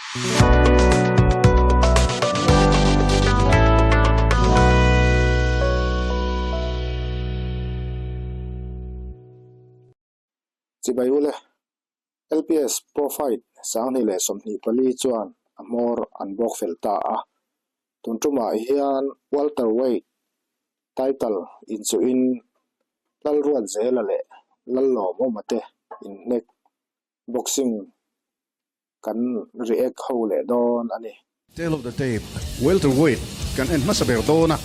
Chỉ bay ule LPS Profight sáng nay lệ som ni pali chuan amor unbox felta a tun tuma hian welterweight title in chu in Lalruatzela le Lallawmawma te in neck boxing kan react ho le don ani tail of the tape welterweight kan en masaber dona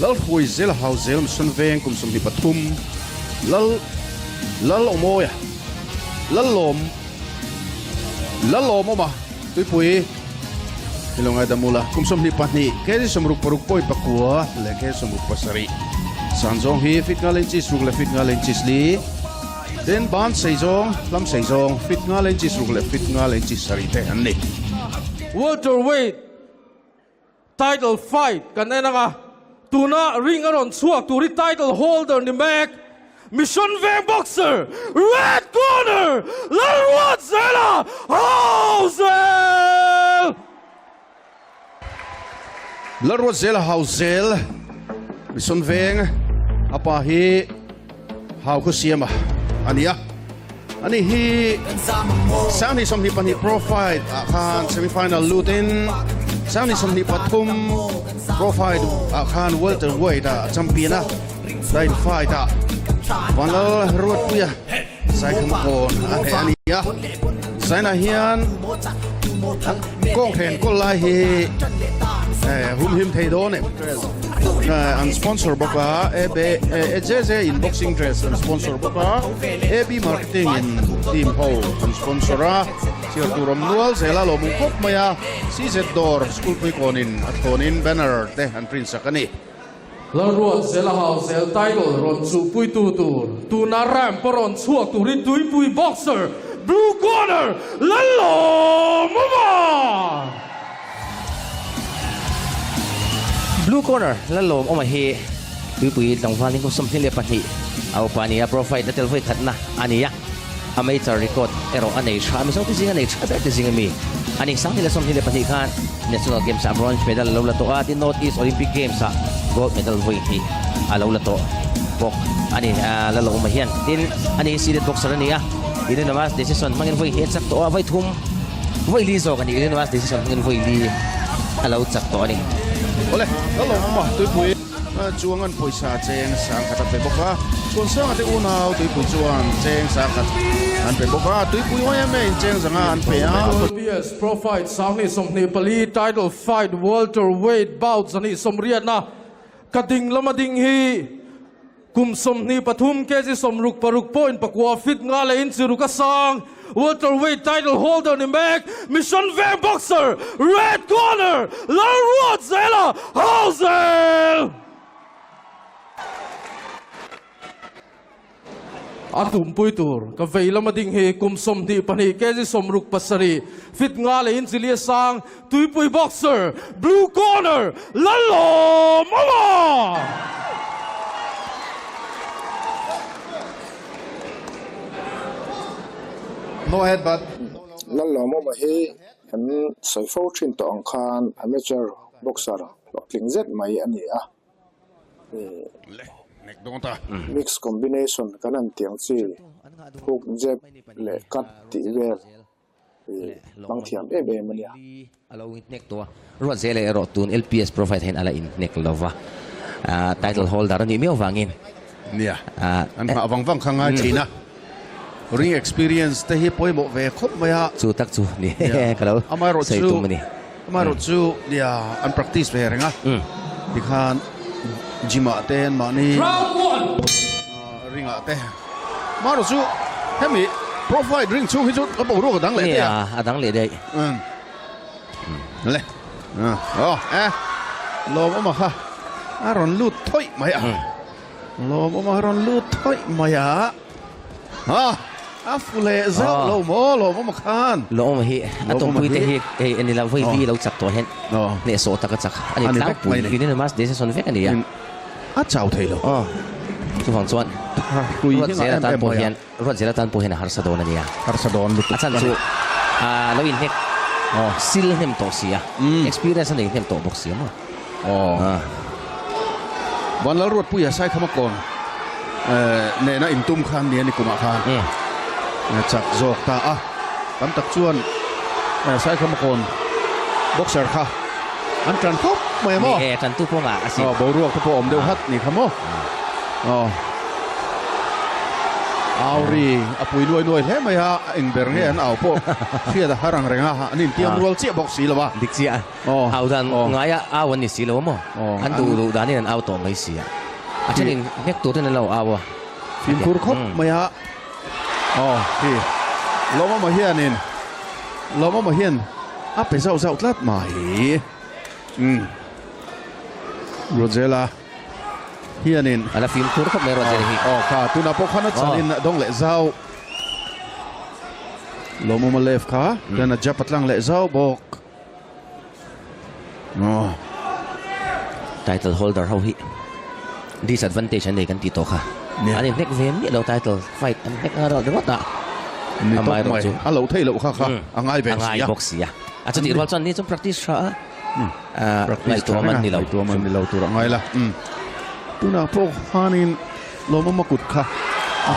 Lalruatzela hauzel sun veng kum sum hi pathum Lallawmawma Lallawmawma Tuipui ilongai damula kum som ni pahni ke somruk paruk poi pakua le ke somruk pasari sanjong hi fit nga lenchis ruk le fit nga lenchis li den ban seizong lam seizong fit nga lenchis ruk le fit nga lenchis sari te anni welterweight title fight kanenanga tuna ring aron chuak turi title holder ni mek Mission Veng boxer, red corner, Lalruatzela, Aizawl! Lalruatzela hauzel, Mission Veng, apa hi hau kusiama, ania, ani hi, sound som hi pani Profight akan semifinal lutin, sound som hi patum Profight akan welterweight champion line fight Vanal Ruatzela sai kham kon ania sai na hian kong then ko lai hi hum him thei do ne an sponsor boka EJ in boxing dress an sponsor boka AB marketing in team ho an sponsora sir turam nual zela lo mung kop maya CZ door school pui konin at konin banner te an prince sakani Lalruatzela hauzel title ron Tuipui tuna ram poron chuak turi Tuipui boxer blue corner Lallawmawma blue corner Lallawmawma hi Tuipui tangfan ko som hile pati au pania Profight na telfoi khatna ania amateur record ero anei sha mi so tisinga nei cha tisinga mi ani sang hile som hile pati khan national games bronze medal lo la to at north east olympic games gold medal voi hi alo la to bok ani Lallawmawma hian tin ani seeded boxer ania ini namas decision mangin voi hi chak to vai thum voi li zo ani ini namas decision mangin voi li alo chak to ani ole Lallawmawma Tuipui chuangan poisa cheng sang khata pe boka chon sang ate unau Tuipui chuan cheng sang khat an pe boka Tuipui wa me cheng zanga an pe a LPS Profight sangni somni pali title fight welterweight bout zani somriat na kading lamading hi kum somni pathum keji somruk paruk point pakwa fit nga le in chiru ka sang welterweight title holder ni mek Mission Veng boxer red corner Lalruatzela Aizawl atum pui tur ka veila mading he kum somni pani keji somruk pasari fit nga le in chilia sang Tuipui boxer blue corner Lallawmawma no head but Lallawmawma hi an soifo thin to angkhan amateur boxer tling zet mai ani a mix combination kanan tiang chi hook jab le cut ti ver bang thiam mania alo nek to Ruatzela ero tun LPS Profight hen ala in nek lova title holder ni meu wangin nia an ma wang khanga china ring experience te hi poi mo ve khop maya chu tak chu ni kalo amaro sei tu mani amaro chu dia an practice ve renga dikhan jima ten mani ringa te maro chu hemi Profight ring chu hi chu ka bo ro ka dang le te adang le dei le Lawmawma kha aron lut thoi maya Lawmawma aron lut thoi maya afule zau Lawmawma khan Lawmawma hi atom pui te hi ani la voi li lo chak to hen ne so ta ka chak ani tang pui ni ne mas decision vek ani ya a chau thei lo chu phang chuan Ruatzela tan po hian har sa don ani ya har sa don lut achan chu lo in hek sil hem to sia experience nei hem to box sia maวันละรวดปุยใส่ขมกรเนี่ยนะอินตุ้มขันเนี่ยนี่กุมาขันจากโจกตาตั้มตักชวนใส่ขมกรบ็อกเซอร์ค่ะอันจันทุบไม่หม้อจันทุบพวกอ่ะสิบรวกทุบอมเดียวฮัดนี่ขโมเอารีอปุยด้วยแล้วไม่ฮะอินเบอร์เงี้ยเอาพวกเชื่อแต่หารังแรงฮะนี่เตรียมรัวเจี๊ยบ็อกซี่แล้ววะดิกซี่เอาดันง่ายเอาวันนี้สิแล้วมั้งอันดูด้านนี้เอาตัวไม่เสียอาจจะนี่เน็กตัวนั้นเราเอาวะฟิล์มคูร์คบไม่ฮะพี่เรามาเฮียนินเรามาเฮียนไปเจ้าตลัดใหม่Ruatzelaเฮียนินอะไรฟิล์มคูร์คบในRuatzelaฮีค่ะตุนาพกขันจันนินดงเละเจ้าLawmawmaเลฟค่ะแต่น่าจะปัดลังเละเจ้าบอกtitle holder เขาฮี disadvantage อันนี้กันติดต่อค่ะอันนี้เน็กเวมเนี่ยเรา title fight อันเน็กเราเดี๋ยวว่านี่ต้องไม่เราเท่เราค่ะง่ายบ็อกซี่อาจจะติดว่าตอนนี้ต้อง practice ช้าไล่ตัวมันนี่เราตัวง่ายละตุนาพกขันินLawmawmaกุดค่ะ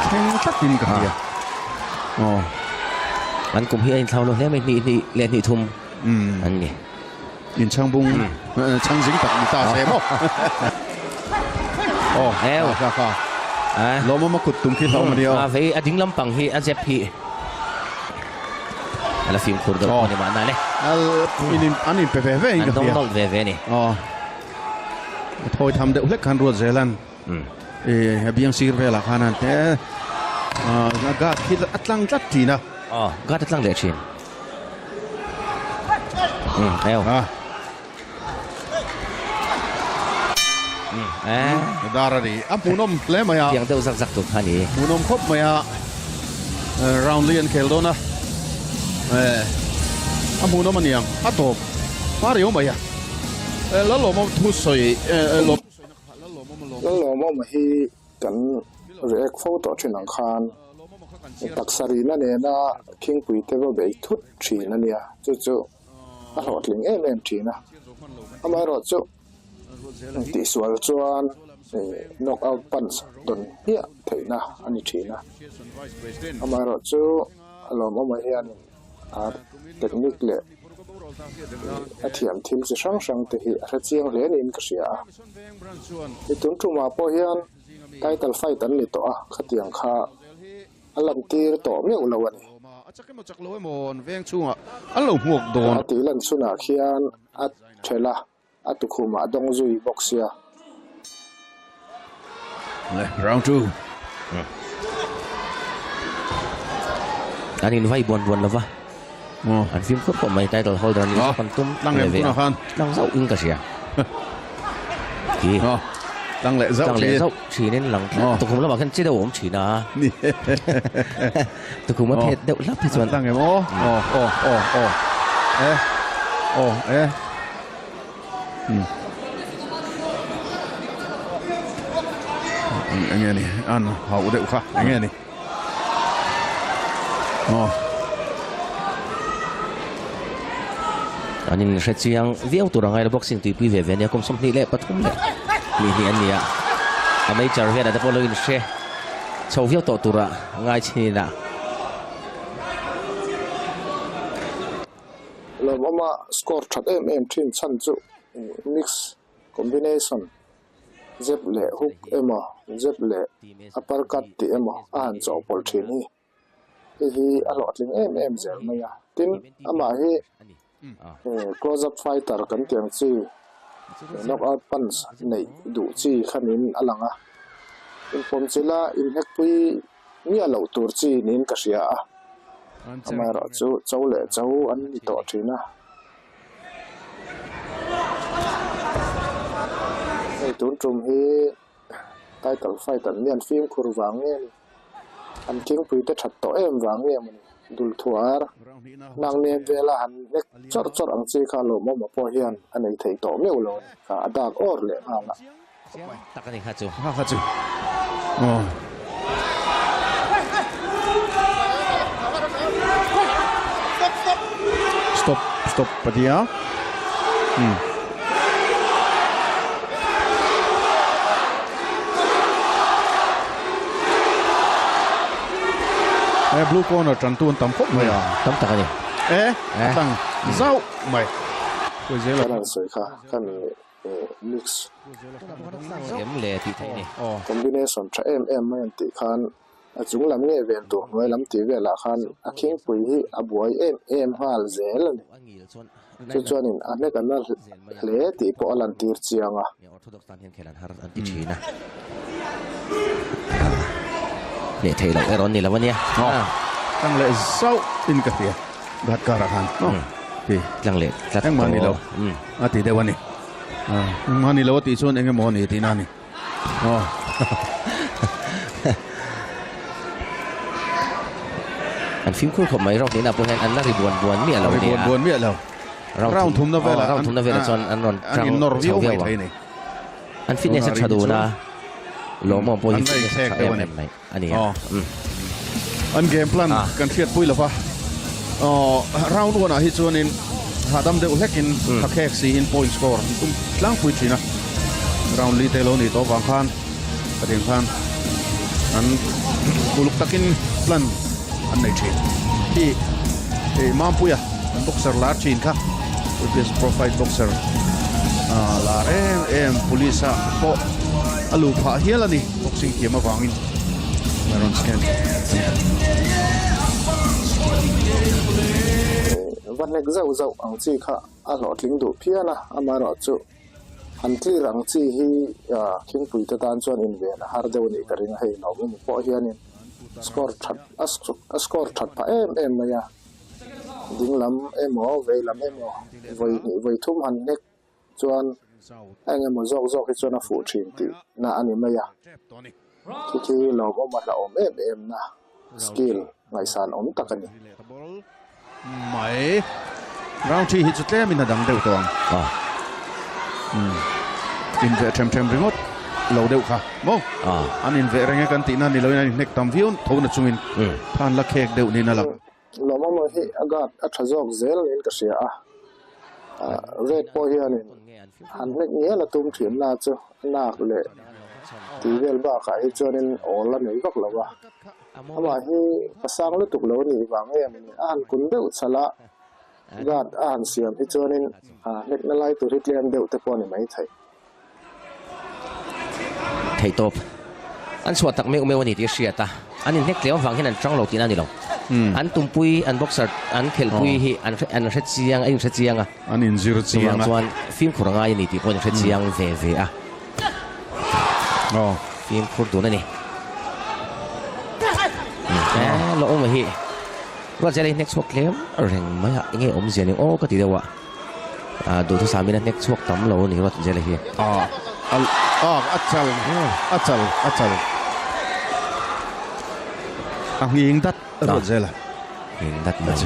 แข่งตัดดินกันเนี่ยมันกลุ่มเฮียอินเท่าเราเนี่ยไม่นี่เรียนนี่ทุ่มอันนี้อินช่างบุงช่างสิงตัดมีตาเสียมั้งค่ะLawmawmaกุดตุ้มขี้เท่ามาเดียวเฮ้ยดิ้งลำปังฮีเจ็บฮีอะไรฟิล์มคูร์ดคนนี้มาหน้าเลยอันนี้เป๊ะๆอันต้องนอลเว่นี่ถอยทำเด็กเล็กขันRuatzelaเบียงซีร์เวล่าขนาดแต่กาดคิดอัดลังจัดทีนะกาดอัดลังเล็กชินดาราดีมูนมเล่ไหมอ่ะยังเดียวสักตุกฮันนี่มูนมครบไหมอ่ะราวน์เลียนเคลโดนะมูนมมันยังอัตโต้มาเรียวไหมอ่ะแล้วLawmawmaทุสอยLawmawmaฮีกันเรียกโฟต่อชินังคานตักสรีนั่นเนี่ยนะคิงปุยเทวเบยทุดชีนั่นเนี่ยจู่ๆอร่อยถึงทีนะทำไมรอจู่ติสวลจวนนกเอาปั้นดนเนี่ยถึงนะอันนี้ทีนะทำไมรอจู่Lawmawmaเฮียนเทคนิคเลยอาเทียมทีมจะช่างแต่ที่อาเจียงเลี้ยนินก็เสียที่ตุ้งจุมาพอเฮียนไททัลไฟตันนี่ตัวขัดยังข้าอัลลัมตีร์ตัวไม่อุลวันตีลันสุนัขเฮียนอัดเชล่าอัดตุคุมาดงซุยบ็อกเซียround 2อันนี้ไฟบอลแล้ววะอันฟิล์มก็ผมไม่ title holder นี่คนตุ้มตั้งเล่นตั้งเจ้าอิงก็เสียตั้งเล่นเจ้าฉีนี่หลังตุกุมแล้วบอกกันเจ้าผมฉีนะตุกุมว่าเพชรเดี๋ยวรับเพชรส่วนตั้งไงโอันนี้นี่อันเขาเดี๋ยวค่ะอันนี้นี่อันนี้เสียงเวียวตัวง่ายระบบสิ่งที่พี่เวเนี่ยคงสมนี่แหละปฐมเลยนี่อันนี้ทำให้เจอเวียนแต่พอเราอินเช่ชาวเวียวตัวง่ายชินะLawmawmaสกอร์ชัดทีมชั้นจุมิกซ์คอมบิเนชั่นเจ็บเละฮุกเจ็บเละอัปเปอร์คัตตีอ่านจอบอลทีนี่ที่อร่อยจริงเจอมาทีมมาให้close up fighter กันเตียงจีknock out punch ในดูจีขันนินอลังอินพอมซิล่าอินเฮกปีมีอะไรตัวจีนินกษยาทำไมเราเจ้าเล่เจ้าอันนี้ต่อทีนะไอ้ตุนจุ่มให้ไททัลไฟตันเมียนฟิล์มคูร์วังเนี่ยอันคิงปีจะชัดต่อวังเนี่ยมันดูทัวร์นางเนี่ยเวลาหันเล็กจอดอังซีคาLawmawmaพอเฮียนอันนี้ถี่ต่อไม่อุลเลยค่ะดากออร์เลยมาละตักกันอีกฮัจู stop padia blue corner trần tuôn tầm khúc mày tấm tắc này tăng dâu mày bây giờ là đang soi khá mix em lệ thì thế này combination tra em mấy anh tỷ khan chúng làm nghe về tụ người làm tỷ về là khan kinh pui hi abuai em hal zel cho nên anh ấy cần lệ tỷ bỏ lần tiệt chiang à để thấy là cái đó này là vấn đề tăng lệ dâu in cái gì gạt cả ra khan thì lăng lệ anh mani lâu thì đây vấn đề mani lâu thì xuân anh em moni thì nani anh phim khung không mấy rong thế nào bữa anh là buồn mía lâu đấy buồn mía lâu round thum nó về là chọn anh còn anh Norway vậy thấy này anh fitness chắc đủ na Lawmawma bôi fitness em này anh ấy anh game plan cần thiệt bui là pha round one hit cho nên Adam de ulekin hakek si in point score lang pui china round li telo ni to wang khan ading khan an buluk takin plan an nei chin ti mam puya boxer la chin kha this Profight boxer la em police po alu pha hialani boxing kiama wangin maron scanวันนี้ก็จะอังจีค่ะอันหลอดลิงดูเพี้ยนะอามาหลอดจูอันที่รังจีฮีคิงปุยตะตานชวนอินเวนะฮาร์เดวนี่กระดิ่งให้เราไม่พอเฮียนี่สกอร์ชัดสกอร์ชัดพะเอ็มมา呀ดิ้งลำเอเวลำเวทุ่มหันเน็กชวนไอ้เงี้ยมันจอกให้ชวนฝูชินตีน่าอันนี้มา呀ที่เราก็มาเราเอ็มนะสกิลไงสารตะกันนี่mày round thi hit chutle min adang deu tong in ve them remote lo deu kha mo an in ve renge kan tina ni loina nek tam viun thona chungin than la khek deu ni na la Lawmawma hi agat athazok zel in ka sia red po hian an nek nge la tum thim na chu nak le ti vel ba ka hi chonin all la nei vak lawa ama hi pasang lu tuk lo ni wang em an kun deu chala gad an siam hi chonin nek na lai tu rit lem deu te pon ni mai thai thầy top anh suat tak me wani ti sia ta anh nek leo wang hin an trong lo tin ani lo an tumpui an boxer an khelpui hi an ret chiang ai ret chiang an in zero chiang chuan film khuranga ni ti pon ret chiang ve film khur du na ni Lawmawma hi Ruatzela next walk lem reng mai nge om zian ni ka ti dewa do to samina next walk tam lo ni Ruatzela hi achal nging dat Ruatzela nging dat mai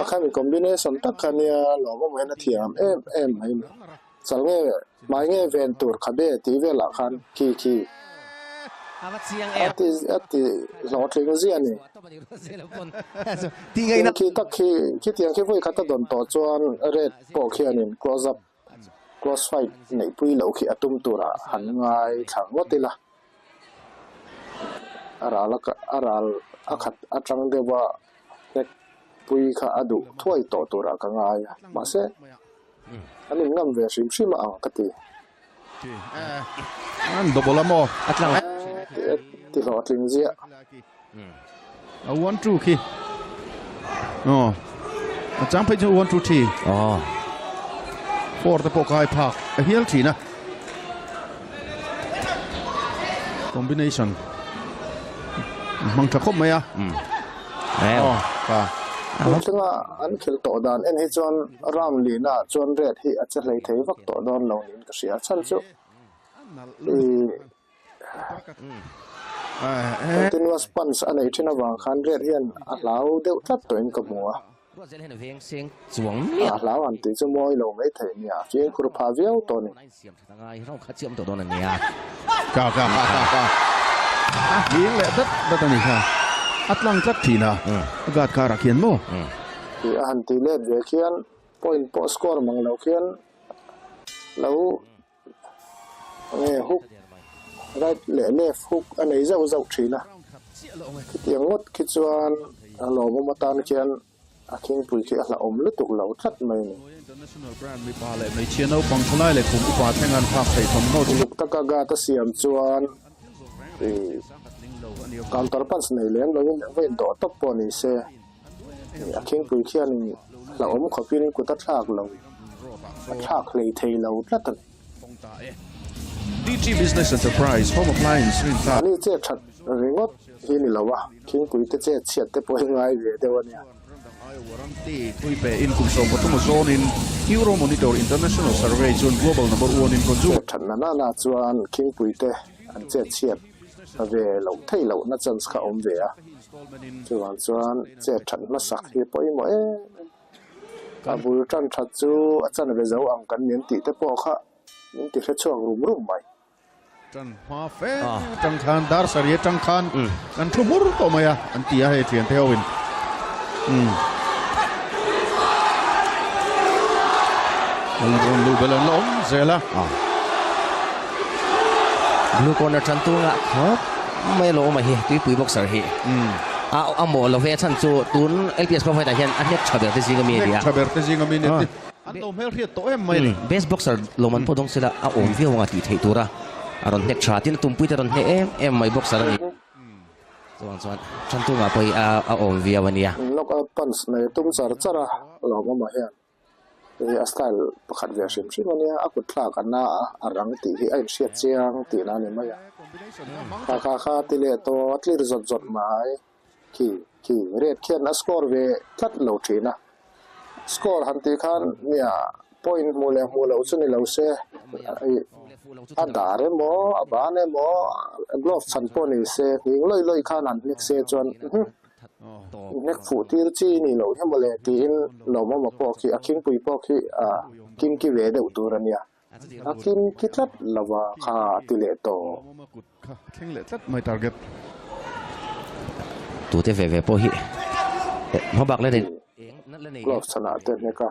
ข้ามีคอมบิเนชันตักกันเนี่ยเราก็ไม่น่าเทียมเอ็มให้สังเกตไม่เงี้ยเวนตูร์ขับเบตีเวลาคันคีที่หลอดลิงเซียนี่ที่ไงนะคีตักคีเตียงคีไฟขัดตะดนต่อจวนเรดโปเคียนินคลอสอัพคลอสไฟในปุยเหลาคีอัตุมตัวละหันไงถังวัดติละอาขัดอาจังเดียวว่าปุยข้าอดุถ้วยต่อตัวรักง่ายมาเสอันนี้งั้นเวชิมอ่างกติอันดับละโมอัตลังที่หลอดลิงเสียone two key จังไปจะ one two three for the pokai parkเฮียลทีนะ combination มังจะครบไหมแล้วซึ่งอันคิดต่อดานเอ็นให้จวนรามลีน่าจวนเรดที่อาจจะเลยเทวักต่อดานเหล่านี้ก็เสียชั้นจุที่ว่าสปอนส์อันไหนที่น่าวางคันเรดเฮียนเราเดี๋ยวตัดตัวเองกับมัวเราอันที่จะมวยเราไม่เทเนี่ยเพียงครูพาเวลตัวนี้ ka giếng lệ đất này ha atlang tlat thina gạt ka rakhian mo thì anh tỷ lệ về khian point post score mang lâu khian lâu nghe hút right left hook anh ấy dậu chỉ là cái tiếng ngót cái chuan Lawmawma tan khian King Pui khi là lít tục lâu thắt mày international brand mi pa le nei chiano pang thlai le kum upa thengan phak thei thom no luk taka ga ta siam chuan counter punch nei len lo in vein do top po ni se King Pui khian Lawmawma khopin ku ta thak lo thak hlei thei lo tlat DG Business Enterprise Home Appliance rin ta ani che that ringot hi ni lawa King Pui te che chiat te po ngai ve de wania warranty Tuipui in kum som patum zone in Euro Monitor International Survey zone global number 1 in consumer that na chuan King Pui te an che chiat ve lo thei lo na chance kha om ve a chuan che that na sak hi poi mo e ka bul tan that chu achan ve zo ang kan nin ti te po kha nin ti kha chuang rum mai Trăng hoa phê trăng khan dar sari trăng khan kan thumur to maya an tia he thian theo in Lallawmawma lu belan lom zela blue corner chan tu nga khop mai Lawmawma hi Tuipui boxer hi amo lo ve chan chu tun LPS Profight hian a het chaber te zinga mi dia chaber te zinga mi ne an lo mel riat to em mai best boxer Lawmawma podong sila a om vi wanga ti thei tura aron nek chatin tumpui taron he em mai boxer ni chuan chan tu nga poi a om vi awania knock out punch nei tum chara Lawmawma hian a style pakhat ve sim ania akut thlak anna arang ti hi ai hriat chiang ti na ni maya kha ti le to atlir zot mai ki red khian a score ve that lo thina score han ti khan nia point mule chuni lo se a dare mo a bane mo glove chan po ni se ning loi khan an nik se chon nek fu tir chi ni lo hemole ti in Lawmawma po ki King Pui po ki kim ki ve de uturania akin kitlat lawa kha ti le to thing le tlat mai target tu te ve po hi mo bak le de glove chana te ne ka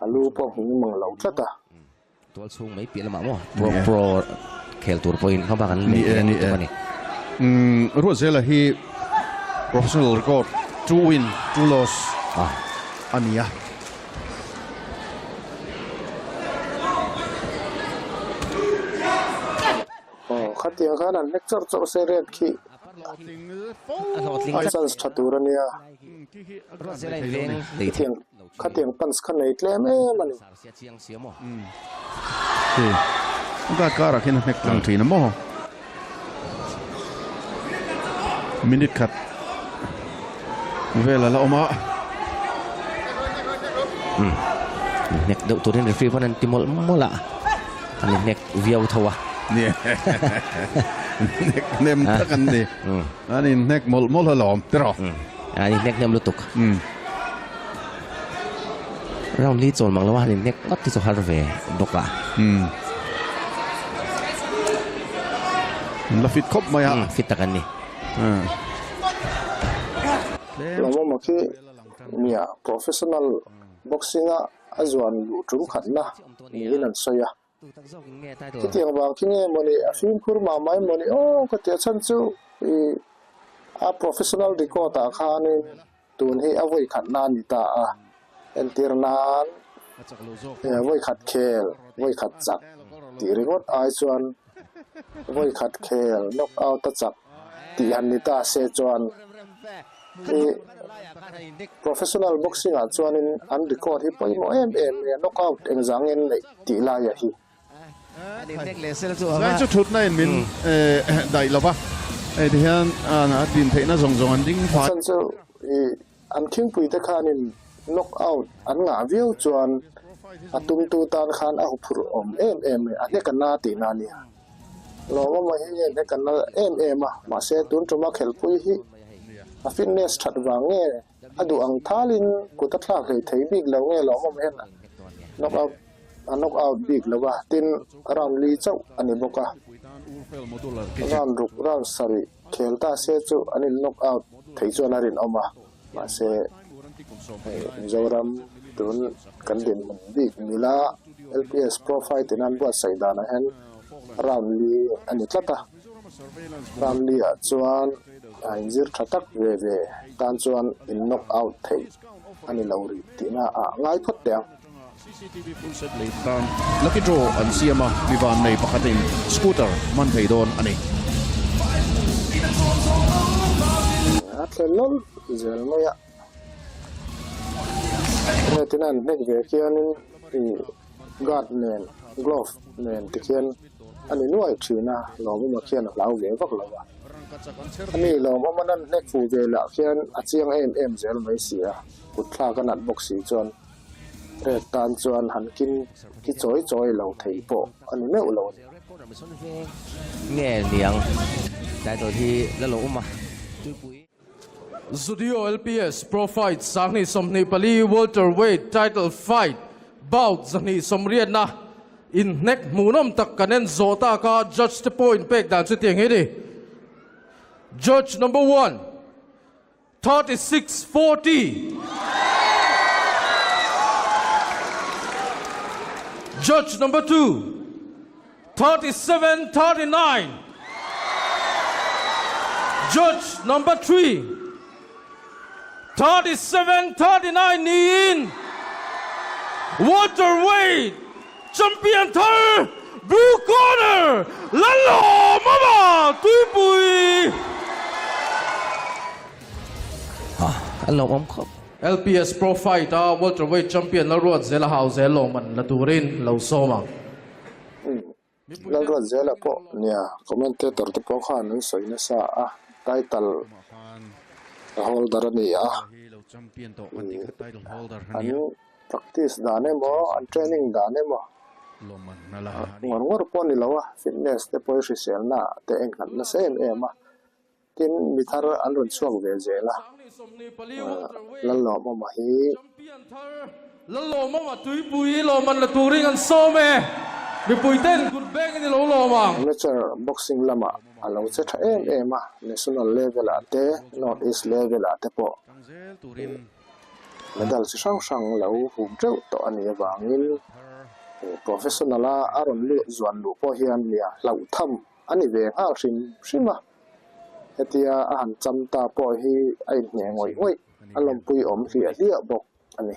alu po hing mang lo tlata tol chung mai pi lama mo pro khel tur point kha bakan ni Ruatzela hi professional record 2 win 2 loss ania khatiang khan an lecture cho se red ki Aizawl chaturania khatiang pans khan nei tlem mani ga kara khin nek tlang thina mo minute khat vela Lawmawma nek do turin referee panan timol mola ani nek viau thawa ni nek nem takan ni ani nek mol halom tro ani nek nem lutuk round li chon mang lawa ni nek ngot ti so harve doka la fit khop maya fit takan ni Lawmawma ki nia professional boxing a azwan lu tum khatna ni nan soya kitiang bang kinge moni afim khur ma mai moni ka te chan chu a professional record a khani tun hi avoi khatna ni ta a entirnan voi khat khel voi khat chak ti ringot ai chuan voi khat khel knock out ta chak ti han ni ta se chuan professional boxing a chuan in an record hi poi mo em knockout engzang in le ti la ya hi ani nek le sel chu sai chu thut na in min dai lawa ai de hian ana din theina zong an ding pha chan chu an King Pui te khan in knockout an nga viu chuan atum tu tan khan a phur om em ane kana ti na ni Lawmawma hi ne kana em ma se tun tuma khel pui hi a fitness that wange adu ang thalin ku ta thla thei big lo nge Lawmawma hen knockout knock out big lawa tin round li chau ani boka round ruk round sari khelta se chu ani knock out thei chuan arin oma ma se Mizoram tun kan din big mila LPS Profight in an buat saidana hen round li ani tlata round li chuan injir thatak ve tan chuan in knock out thei ani lauri tina ngai phot dang CCTV full set late tan lucky draw an siama vivan nei pakhatin scooter man thei don ani athlon zel moya retinan nek ve kianin guard nen glove nen tikian ani nuai thina Lawmawma khian lau ve vak lawa ani Lawmawma nan nek fu ve la khian achiang em zel mai sia kutla kanat boxi chon re tan chuan han kin ki choi lo thei po ani meu lo nghe niang đại đội thi Lallawmawma Tuipui Studio LPS Profight Sangni Somni Pali Welterweight title fight bout Zani Somriat na in neck munom tak kanen zota ka judge the point pek dan chu tiang hedi judge number 1 36-40 judge number 2 37-39 judge number 3 37-39 in Welterweight champion third blue corner Lallawmawma Tuipui Lawmawma LPS Profight Welterweight champion Lalruatzela Aizawl man laturin Lawmawma Lalruatzela po nia commentator te po khan nun soina sa title holder ni champion to anti title holder an practice dane mo an training dane mo loman nala ngor po ni lawa fitness te po social na te engkan na sen ema tin mithar an run chuang ve zela Lallawmawma hi Lallawmawma Tuipui lo man la turing an some mi puiten good bang ni Lawmawma amateur boxing lama alo che tha ema national level ate north east level ate po Tangzel turin medal si sang lo hum treu to ani wangin professional aron lu zuan lu po hian lia lau tham ani ve hal shima hetia an chamta po hi ai ngoi alom pui om hi a bok ani